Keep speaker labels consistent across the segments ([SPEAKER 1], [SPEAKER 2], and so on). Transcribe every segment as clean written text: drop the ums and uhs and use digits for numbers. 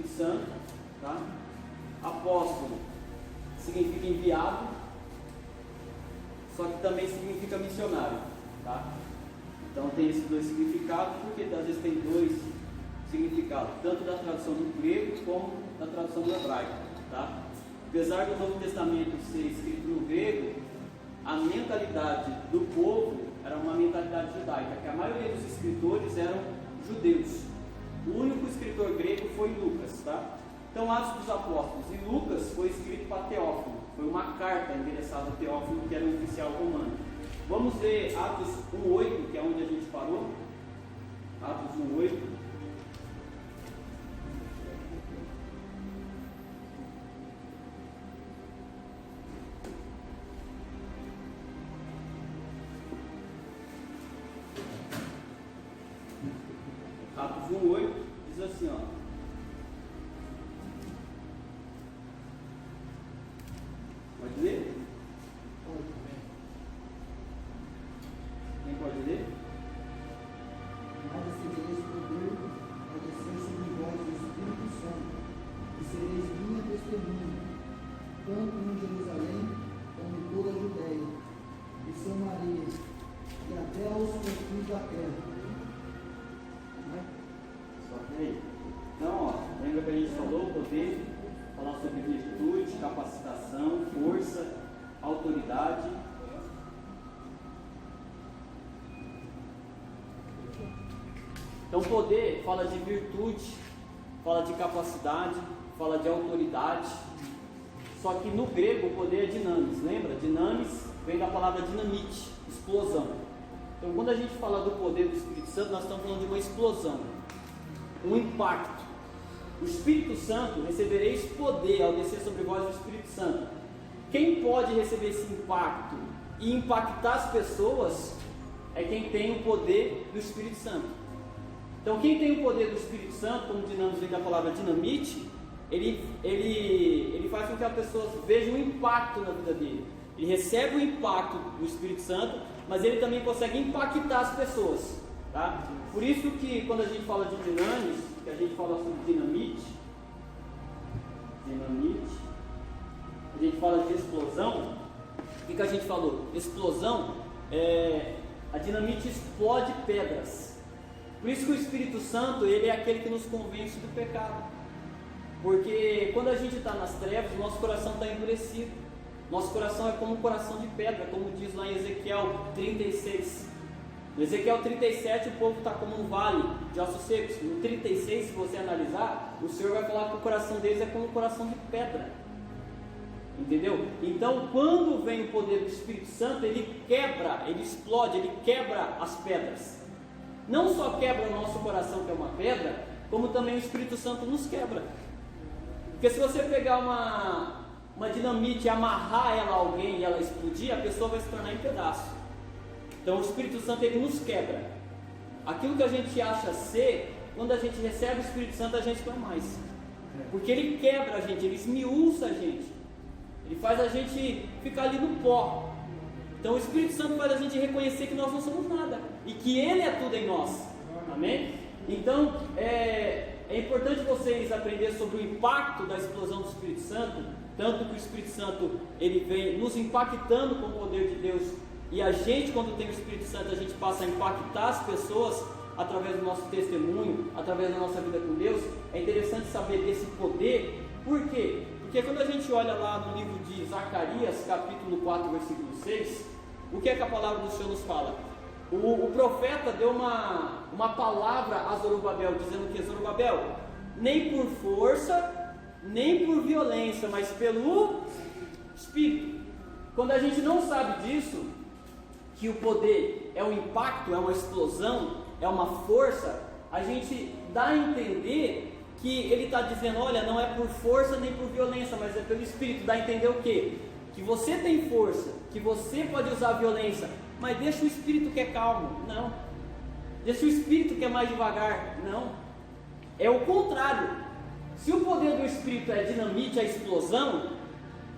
[SPEAKER 1] Espírito Santo, tá? Apóstolo significa enviado, só que também significa missionário, tá? Então tem esses dois significados, porque às vezes tem dois significados, tanto da tradução do grego como da tradução do hebraico, tá? Apesar do Novo Testamento ser escrito no grego, a mentalidade do povo era uma mentalidade judaica, que a maioria dos escritores eram judeus. O único escritor grego foi Lucas, tá? Então, Atos dos Apóstolos e Lucas foi escrito para Teófilo, foi uma carta endereçada a Teófilo, que era um oficial romano. Vamos ver Atos 1:8, que é onde a gente parou. Atos 1:8. Atos 1:8 diz assim, ó. Pode ler? Quem pode ler?
[SPEAKER 2] Mas recebereis poder ao descer sobre vós o Espírito Santo, e sereis minha testemunha, tanto em Jerusalém como em toda a Judéia e Samaria, e até aos confins da terra.
[SPEAKER 1] Só que aí. Então, ó, lembra que a gente falou poder, falar sobre virtude, capacitação, força, autoridade. Então, poder fala de virtude, fala de capacidade, fala de autoridade. Só que no grego o poder é dinamis, lembra? Dinamis vem da palavra dinamite, explosão. Então, quando a gente fala do poder do Espírito Santo, nós estamos falando de uma explosão, um impacto. O Espírito Santo, recebereis poder ao descer sobre vós o Espírito Santo. Quem pode receber esse impacto e impactar as pessoas é quem tem o poder do Espírito Santo. Então, quem tem o poder do Espírito Santo, como dinamis vem da palavra dinamite, ele faz com que as pessoas vejam um impacto na vida dele. Ele recebe o impacto do Espírito Santo, mas ele também consegue impactar as pessoas, tá? Por isso que quando a gente fala de dinamis, que a gente fala sobre dinamite, a gente fala de explosão. O que a gente falou? Explosão, a dinamite explode pedras. Por isso que o Espírito Santo, ele é aquele que nos convence do pecado. Porque quando a gente está nas trevas, nosso coração está endurecido. Nosso coração é como um coração de pedra, como diz lá em Ezequiel 36. No Ezequiel 37, o povo está como um vale de ossos secos. No 36, se você analisar, o Senhor vai falar que o coração deles é como um coração de pedra. Entendeu? Então, quando vem o poder do Espírito Santo, ele quebra, ele explode, ele quebra as pedras. Não só quebra o nosso coração, que é uma pedra, como também o Espírito Santo nos quebra. Porque se você pegar uma dinamite e amarrar ela a alguém e ela explodir, a pessoa vai se tornar em pedaço. Então o Espírito Santo, ele nos quebra. Aquilo que a gente acha ser, quando a gente recebe o Espírito Santo, a gente não é mais. Porque ele quebra a gente, ele esmiuça a gente. Ele faz a gente ficar ali no pó. Então o Espírito Santo faz a gente reconhecer que nós não somos nada e que Ele é tudo em nós. Amém? Então é importante vocês aprenderem sobre o impacto da explosão do Espírito Santo. Tanto que o Espírito Santo, ele vem nos impactando com o poder de Deus. E a gente, quando tem o Espírito Santo, a gente passa a impactar as pessoas através do nosso testemunho, através da nossa vida com Deus. É interessante saber desse poder. Por quê? Porque quando a gente olha lá no livro de Zacarias, capítulo 4, versículo 6, o que é que a palavra do Senhor nos fala? O profeta deu uma palavra a Zorobabel, dizendo que Zorobabel, nem por força, nem por violência, mas pelo Espírito. Quando a gente não sabe disso, que o poder é um impacto, é uma explosão, é uma força, a gente dá a entender que ele está dizendo, olha, não é por força nem por violência, mas é pelo Espírito. Dá a entender o quê? Que você tem força, que você pode usar violência, mas deixa o Espírito que é calmo. Não. Deixa o Espírito que é mais devagar. Não. É o contrário. Se o poder do Espírito é dinamite, a explosão,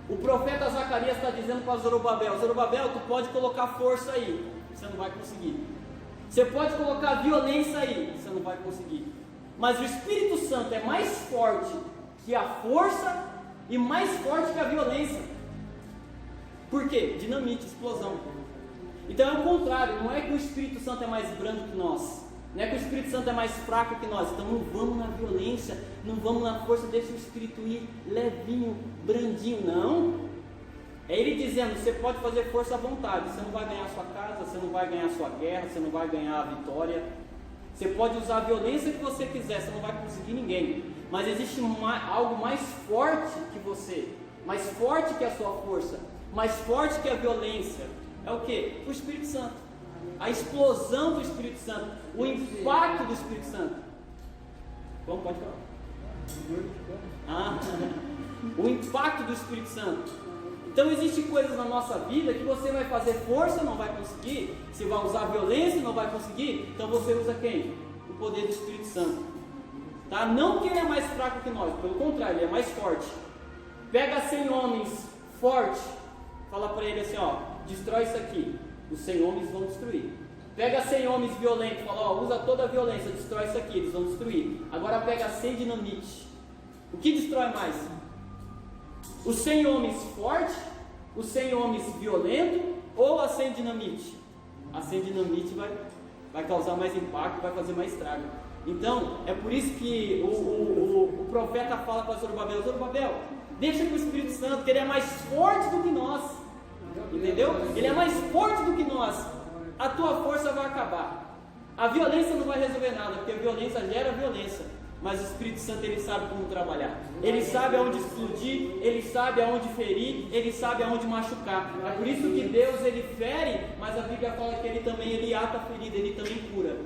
[SPEAKER 1] o profeta Zacarias está dizendo para Zorobabel, Zorobabel, tu pode colocar força aí, você não vai conseguir. Você pode colocar violência aí, você não vai conseguir. Mas o Espírito Santo é mais forte que a força e mais forte que a violência. Por quê? Dinamite, explosão. Então é o contrário, não é que o Espírito Santo é mais brando que nós, não é que o Espírito Santo é mais fraco que nós. Então não vamos na violência, não vamos na força, deixa o Espírito ir levinho, brandinho, não. É Ele dizendo, você pode fazer força à vontade, você não vai ganhar a sua casa, você não vai ganhar a sua guerra, você não vai ganhar a vitória, você pode usar a violência que você quiser, você não vai conseguir ninguém, mas existe algo mais forte que você, mais forte que a sua força, mais forte que a violência. É o que? O Espírito Santo, a explosão do Espírito Santo, o impacto do Espírito Santo. Como pode falar? O impacto do Espírito Santo. Então existem coisas na nossa vida que você vai fazer força, não vai conseguir. Você vai usar violência, não vai conseguir. Então você usa quem? O poder do Espírito Santo. Tá? Não que ele é mais fraco que nós, pelo contrário, ele é mais forte. Pega 100 homens fortes, fala para ele assim, ó, destrói isso aqui. Os 100 homens vão destruir. Pega 100 homens violentos, fala, ó, usa toda a violência, destrói isso aqui, eles vão destruir. Agora pega 100 dinamite. O que destrói mais? Os 100 homens fortes, os 100 homens violentos ou a 100 dinamite? A 100 dinamite vai causar mais impacto, vai fazer mais estrago. Então, é por isso que o profeta fala para Zorobabel, Zorobabel, deixa com o Espírito Santo, que ele é mais forte do que nós. Entendeu? Ele é mais forte do que nós. A tua força vai acabar. A violência não vai resolver nada, porque a violência gera violência. Mas o Espírito Santo, ele sabe como trabalhar. Ele sabe aonde explodir, ele sabe aonde ferir, ele sabe aonde machucar. É por isso que Deus, ele fere, mas a Bíblia fala que ele ata a ferida, ele também cura.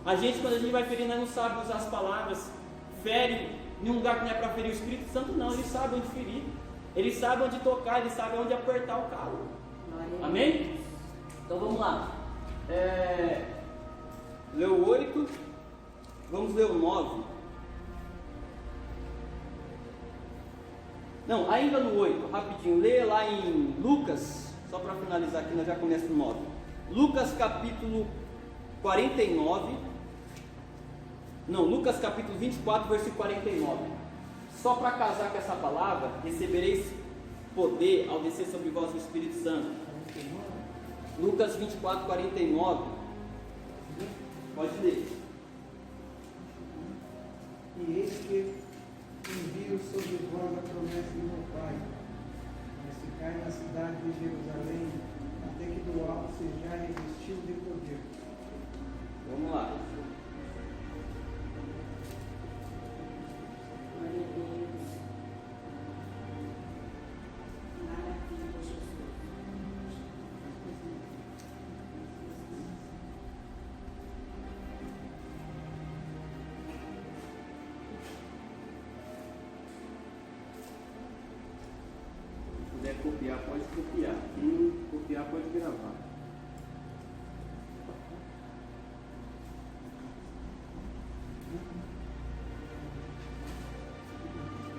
[SPEAKER 1] A gente, quando a gente vai ferir, nós não sabe usar as palavras. Fere em um lugar que não é para ferir. O Espírito Santo não, ele sabe onde ferir. Ele sabe onde tocar, ele sabe onde apertar o calo. Amém? Então vamos lá. Leu o 8, vamos ler o 9. Não, ainda no 8, rapidinho, lê lá em Lucas, só para finalizar aqui, nós já começamos no 9. Lucas capítulo 49, não, Lucas capítulo 24, versículo 49. Só para casar com essa palavra, recebereis poder ao descer sobre vós o Espírito Santo. Lucas 24, 49. Pode ler.
[SPEAKER 2] E eis que envio sobre vós a promessa do meu Pai, mas ficai na cidade de Jerusalém, até que do alto sejais revestido de poder.
[SPEAKER 1] Vamos lá. Copiar, pode copiar. Copiar, pode gravar.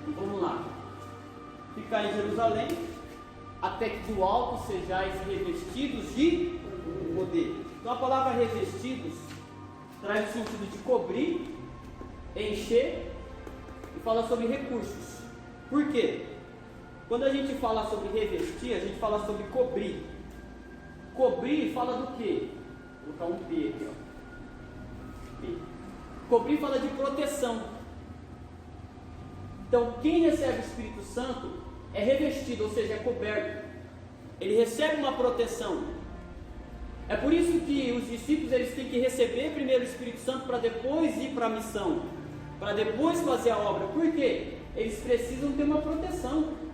[SPEAKER 1] Vamos lá. Ficar em Jerusalém, até que do alto sejais revestidos de poder. Então a palavra revestidos traz o sentido de cobrir, encher e fala sobre recursos. Por quê? Quando a gente fala sobre revestir, a gente fala sobre cobrir. Cobrir fala do quê? Vou colocar um P aqui, ó. P. Cobrir fala de proteção. Então, quem recebe o Espírito Santo é revestido, ou seja, é coberto. Ele recebe uma proteção. É por isso que os discípulos, eles têm que receber primeiro o Espírito Santo para depois ir para a missão, para depois fazer a obra. Por quê? Eles precisam ter uma proteção.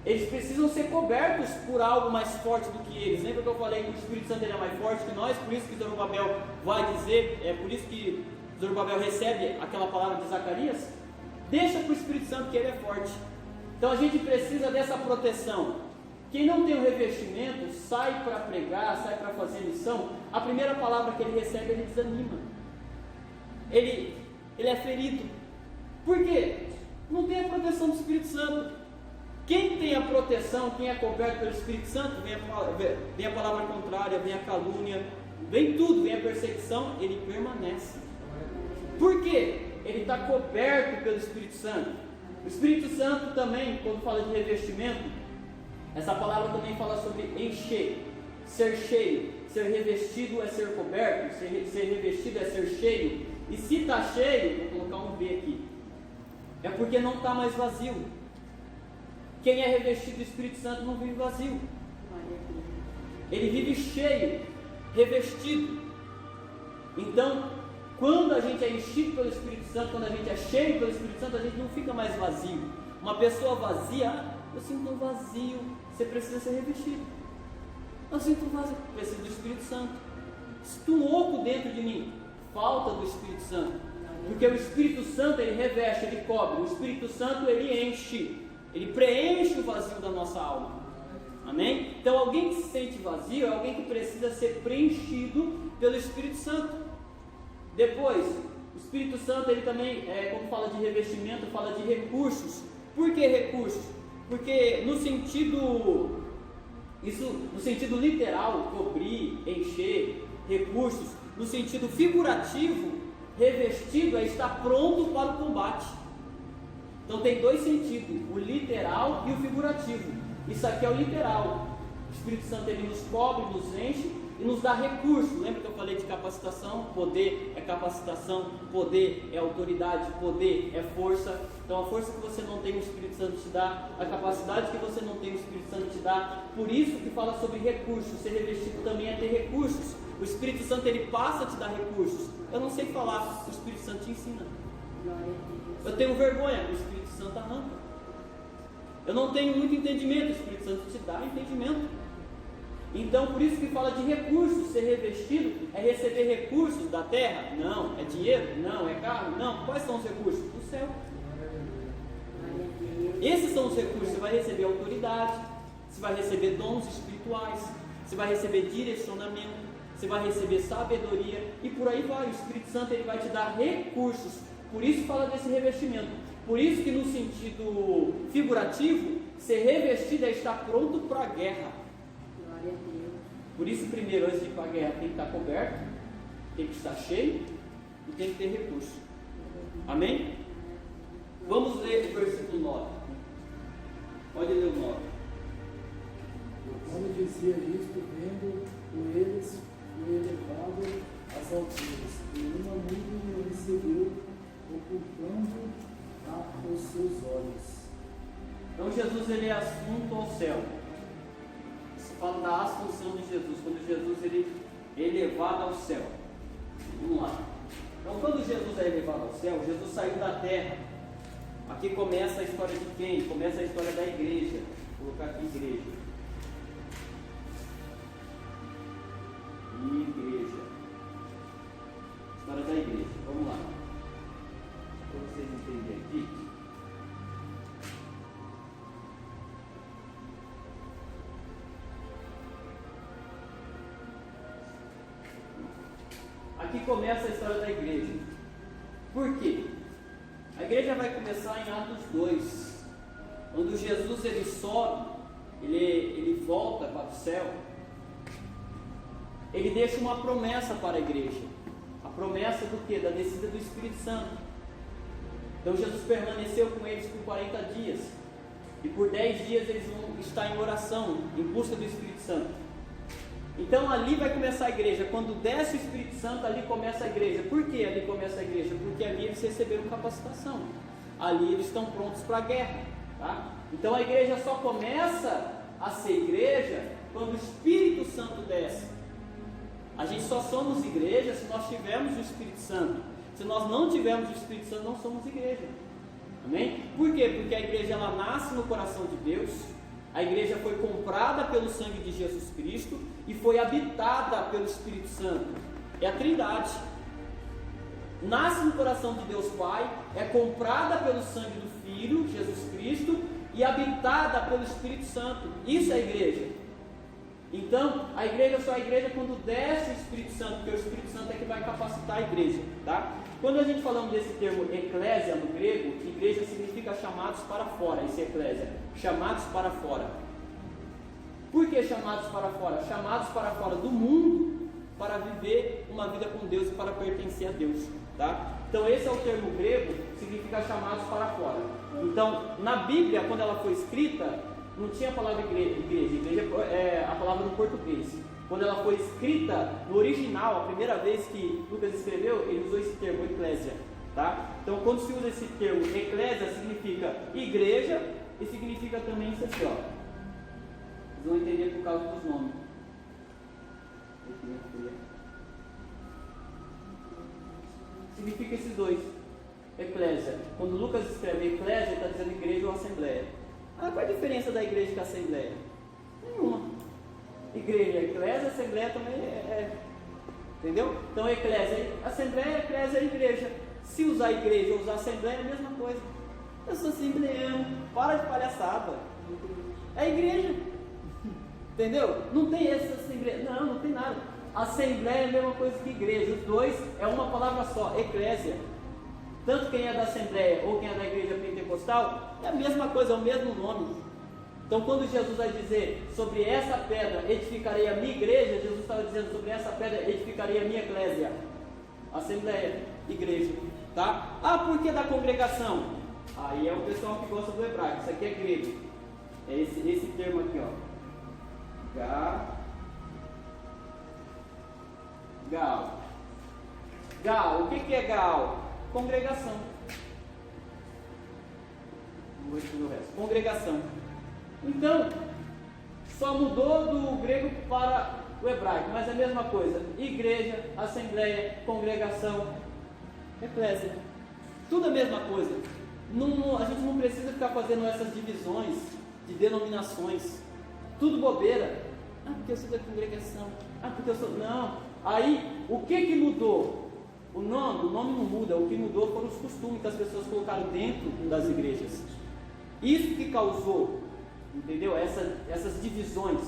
[SPEAKER 1] Eles precisam ser cobertos por algo mais forte do que eles. Lembra que eu falei que o Espírito Santo ele é mais forte que nós? Por isso que Zorobabel vai dizer, é por isso que Zorobabel recebe aquela palavra de Zacarias. Deixa para o Espírito Santo que ele é forte. Então a gente precisa dessa proteção. Quem não tem o revestimento, sai para pregar, sai para fazer missão, a primeira palavra que ele recebe, ele desanima. Ele é ferido. Por quê? Não tem a proteção do Espírito Santo. Quem tem a proteção, quem é coberto pelo Espírito Santo, vem a palavra contrária, vem a calúnia, vem tudo, vem a perseguição, ele permanece. Por quê? Ele está coberto pelo Espírito Santo. O Espírito Santo também, quando fala de revestimento, essa palavra também fala sobre encher, ser cheio. Ser revestido é ser coberto, ser revestido é ser cheio. E se está cheio, vou colocar um V aqui, é porque não está mais vazio. Quem é revestido do Espírito Santo não vive vazio. Ele vive cheio, revestido. Então, quando a gente é enchido pelo Espírito Santo, quando a gente é cheio pelo Espírito Santo, a gente não fica mais vazio. Uma pessoa vazia, eu sinto um vazio, você precisa ser revestido. Eu sinto um vazio, preciso do Espírito Santo. Sinto um oco dentro de mim, falta do Espírito Santo. Porque o Espírito Santo, ele reveste, ele cobre. O Espírito Santo, ele enche, ele preenche o vazio da nossa alma. Amém? Então, alguém que se sente vazio é alguém que precisa ser preenchido pelo Espírito Santo. Depois, o Espírito Santo, ele também, como fala de revestimento, fala de recursos. Por que recursos? Porque no sentido literal, cobrir, encher, recursos, no sentido figurativo, revestido é estar pronto para o combate. Então tem dois sentidos, o literal e o figurativo. Isso aqui é o literal. O Espírito Santo, ele nos cobre, nos enche e nos dá recurso. Lembra que eu falei de capacitação? Poder é capacitação, poder é autoridade, poder é força. Então a força que você não tem, o Espírito Santo te dá. A capacidade que você não tem, o Espírito Santo te dá. Por isso que fala sobre recursos. Ser revestido também é ter recursos. O Espírito Santo, ele passa a te dar recursos. Eu não sei falar, o Espírito Santo te ensina. Eu tenho vergonha, o Espírito Santo arranca. Eu não tenho muito entendimento, o Espírito Santo te dá entendimento. Então, por isso que fala de recursos. Ser revestido é receber recursos da terra? Não. É dinheiro? Não. É carro? Não. Quais são os recursos? Do céu. Esses são os recursos. Você vai receber autoridade, você vai receber dons espirituais, você vai receber direcionamento, você vai receber sabedoria e por aí vai. O Espírito Santo, ele vai te dar recursos. Por isso fala desse revestimento. Por isso que no sentido figurativo, ser revestido é estar pronto para a guerra. Por isso, primeiro, antes de ir para a guerra, tem que estar coberto, tem que estar cheio e tem que ter recurso. Amém? Vamos ler o versículo 9. Pode ler o 9.
[SPEAKER 2] Quando dizia isto, vendo eles, o elevado às alturas, e uma nuvem o recebeu, ocultando os seus olhos.
[SPEAKER 1] Então Jesus, ele é assunto ao céu. Se fala da assunção de Jesus, quando Jesus, ele é elevado ao céu. Vamos lá. Então, quando Jesus é elevado ao céu, Jesus saiu da terra. Aqui começa a história de quem? Começa a história da igreja. Vou colocar aqui igreja. Igreja. História da igreja. Vamos lá. Para vocês entenderem aqui. Aqui começa a história da igreja. Por quê? A igreja vai começar em Atos 2. Quando Jesus, ele sobe, ele volta para o céu, ele deixa uma promessa para a igreja. A promessa do quê? Da descida do Espírito Santo. Então Jesus permaneceu com eles por 40 dias. E por 10 dias eles vão estar em oração, em busca do Espírito Santo. Então ali vai começar a igreja. Quando desce o Espírito Santo, ali começa a igreja. Por que ali começa a igreja? Porque ali eles receberam capacitação. Ali eles estão prontos para a guerra. Tá? Então a igreja só começa a ser igreja quando o Espírito Santo desce. A gente só somos igreja se nós tivermos o Espírito Santo. Se nós não tivermos o Espírito Santo, não somos igreja. Amém? Por quê? Porque a igreja, ela nasce no coração de Deus. A igreja foi comprada pelo sangue de Jesus Cristo e foi habitada pelo Espírito Santo. É a Trindade. Nasce no coração de Deus Pai, é comprada pelo sangue do Filho, Jesus Cristo, e habitada pelo Espírito Santo. Isso é a igreja. Então, a igreja só é a igreja quando desce o Espírito Santo, porque o Espírito Santo é que vai capacitar a igreja, tá? Quando a gente falamos desse termo eclésia no grego, igreja significa chamados para fora, isso é eclésia, chamados para fora. Por que chamados para fora? Chamados para fora do mundo, para viver uma vida com Deus e para pertencer a Deus, tá? Então esse é o termo grego, significa chamados para fora. Então na Bíblia, quando ela foi escrita, não tinha a palavra igreja é a palavra no português. Quando ela foi escrita no original, a primeira vez que Lucas escreveu, ele usou esse termo, eclésia, tá? Então quando se usa esse termo eclésia, significa igreja e significa também isso aqui, ó. Vocês vão entender por causa dos nomes. Significa esses dois, eclésia. Quando Lucas escreve eclésia, ele está dizendo igreja ou assembleia. Ah, qual é a diferença da igreja com a assembleia? Nenhuma. Igreja, eclésia, assembleia também entendeu? Então eclésia, assembleia, eclésia é igreja. Se usar igreja ou usar assembleia é a mesma coisa. Eu sou assembleano, para de palhaçada. É igreja. Entendeu? Não tem essa assembleia. Não tem nada. Assembleia é a mesma coisa que igreja. Os dois é uma palavra só, eclésia. Tanto quem é da assembleia ou quem é da igreja pentecostal, é a mesma coisa, é o mesmo nome. Então quando Jesus vai dizer sobre essa pedra edificarei a minha igreja, Jesus estava dizendo sobre essa pedra edificarei a minha eclésia. Assembleia, igreja, tá? Ah, por que da congregação? Aí é o pessoal que gosta do hebraico, isso aqui é grego. É esse termo aqui, ó. Gal. O que é gal? Congregação. Vou escrever o resto. Congregação. Então, só mudou do grego para o hebraico, mas é a mesma coisa. Igreja, assembleia, congregação, eclésia. Tudo a mesma coisa. A gente não precisa ficar fazendo essas divisões de denominações. Tudo bobeira. Ah, porque eu sou da congregação. Ah, porque eu sou... Não. Aí, o que mudou? O nome não muda. O que mudou foram os costumes que as pessoas colocaram dentro das igrejas. Isso que causou, entendeu? Essas divisões.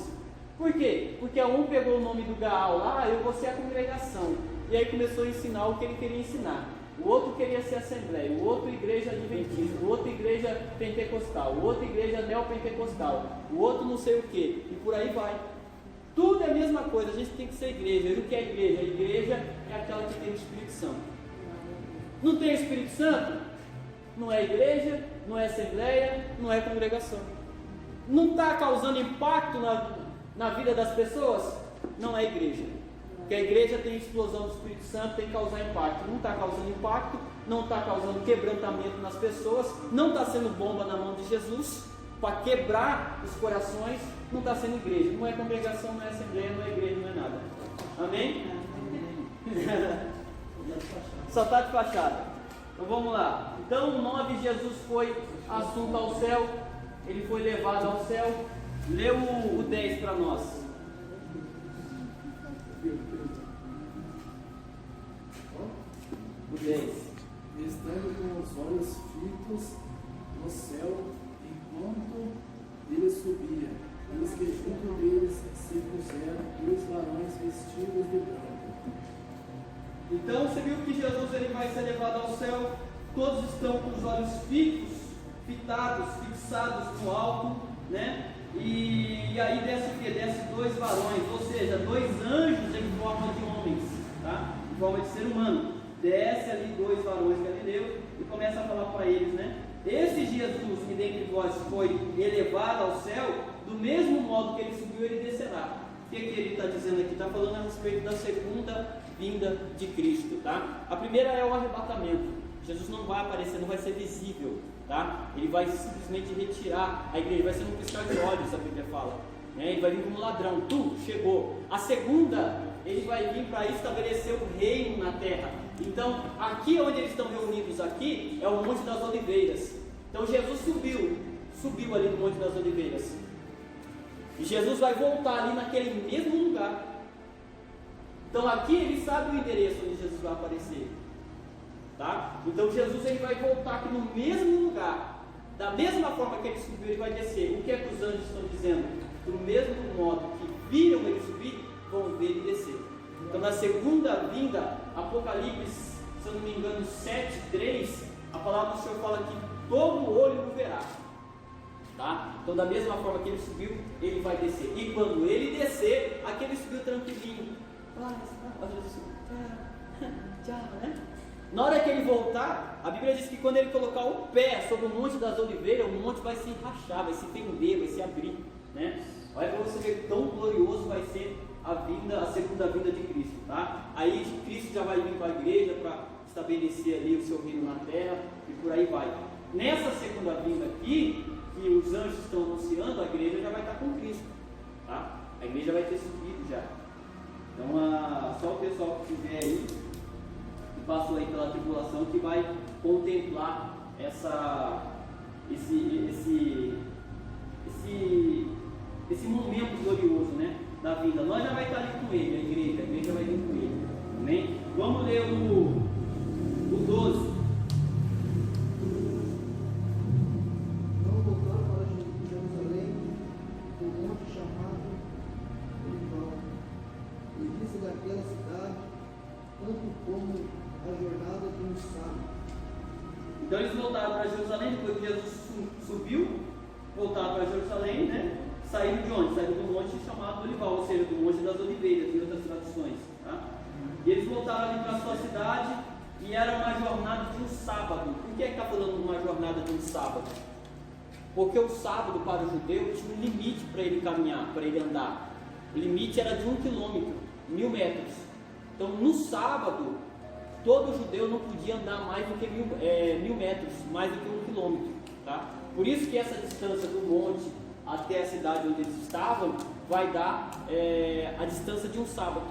[SPEAKER 1] Por quê? Porque um pegou o nome do Gaal lá, eu vou ser a congregação. E aí começou a ensinar o que ele queria ensinar. O outro queria ser assembleia, o outro igreja adventista, o outro igreja pentecostal, o outro igreja neopentecostal, o outro não sei o que, e por aí vai. Tudo é a mesma coisa, a gente tem que ser igreja. E o que é igreja? A igreja é aquela que tem o Espírito Santo. Não tem o Espírito Santo? Não é igreja, não é assembleia, não é congregação. Não está causando impacto na vida das pessoas? Não é igreja. Porque a igreja tem explosão do Espírito Santo, tem que causar impacto. Não está causando impacto, não está causando quebrantamento nas pessoas, não está sendo bomba na mão de Jesus para quebrar os corações, não está sendo igreja. Não é congregação, não é assembleia, não é igreja, não é nada. Amém? Só está de fachada. Então vamos lá. Então o 9, Jesus foi assunto ao céu, ele foi levado ao céu. Lê o 10 para nós. O 10.
[SPEAKER 3] Estando com os olhos fitos no céu, enquanto ele subia, eis que junto deles se puseram 2 varões vestidos de branco.
[SPEAKER 1] Então você viu que Jesus ele vai ser levado ao céu, todos estão com os olhos fixados no alto, né? E aí desce o que? Desce 2 varões, ou seja, 2 anjos em forma de homens, tá? Em forma de ser humano. Desce ali 2 varões galileus e começa a falar para eles, né? Esse Jesus que dentre vós foi elevado ao céu, do mesmo modo que ele subiu, ele descerá. O que ele está dizendo aqui? Está falando a respeito da segunda vinda de Cristo, tá? A primeira é o arrebatamento. Jesus não vai aparecer, não vai ser visível, tá? Ele vai simplesmente retirar a igreja, vai ser um piscar de olhos, a Bíblia fala, né? Ele vai vir como ladrão, chegou. A segunda, ele vai vir para estabelecer o reino na terra. Então, aqui onde eles estão reunidos aqui, é o Monte das Oliveiras. Então Jesus subiu ali no Monte das Oliveiras. E Jesus vai voltar ali naquele mesmo lugar. Então aqui ele sabe o endereço onde Jesus vai aparecer, tá? Então Jesus ele vai voltar aqui no mesmo lugar. Da mesma forma que ele subiu, ele vai descer. O que é que os anjos estão dizendo? Do mesmo modo que viram ele subir, vão ver ele descer. Então na segunda vinda, Apocalipse, se eu não me engano, 7:3, a palavra do Senhor fala que todo olho o verá, tá? Então da mesma forma que ele subiu, ele vai descer. E quando ele descer, aquele subiu tranquilinho. Tchau, né? Na hora que ele voltar, a Bíblia diz que quando ele colocar o pé sobre o Monte das Oliveiras, o monte vai se rachar, vai se fender, vai se abrir, né? Olha para você ver tão glorioso vai ser a segunda vinda de Cristo, tá? Aí Cristo já vai vir com a igreja para estabelecer ali o seu reino na terra e por aí vai. Nessa segunda vinda aqui, que os anjos estão anunciando, a igreja já vai estar com Cristo, tá? A igreja vai ter subido já. Então, só o pessoal que estiver aí, que passou aí pela tribulação, que vai contemplar esse momento glorioso, né, da vida. Nós já vai estar ali com ele, a igreja vai vir com ele. Amém? Vamos ler o 12.
[SPEAKER 2] Não voltaram para Jerusalém, do monte chamado Olival, e disse daquela cidade, tanto como a jornada de um sábado.
[SPEAKER 1] Então eles voltaram para Jerusalém, depois que Jesus subiu, voltaram para Jerusalém, né? Saíram de onde? Saíram do monte chamado Olival, ou seja, do Monte das Oliveiras e outras tradições. Tá? E eles voltaram ali para a sua cidade e era uma jornada de um sábado. Por que está falando de uma jornada de um sábado? Porque o sábado para o judeu tinha um limite para ele caminhar, para ele andar. O limite era de 1 quilômetro, 1000 metros. Então no sábado, todo judeu não podia andar mais do que 1000 metros, mais do que 1 quilômetro. Tá? Por isso que essa distância do monte até a cidade onde eles estavam vai dar a distância de um sábado.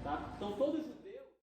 [SPEAKER 1] Tá? Então todo judeu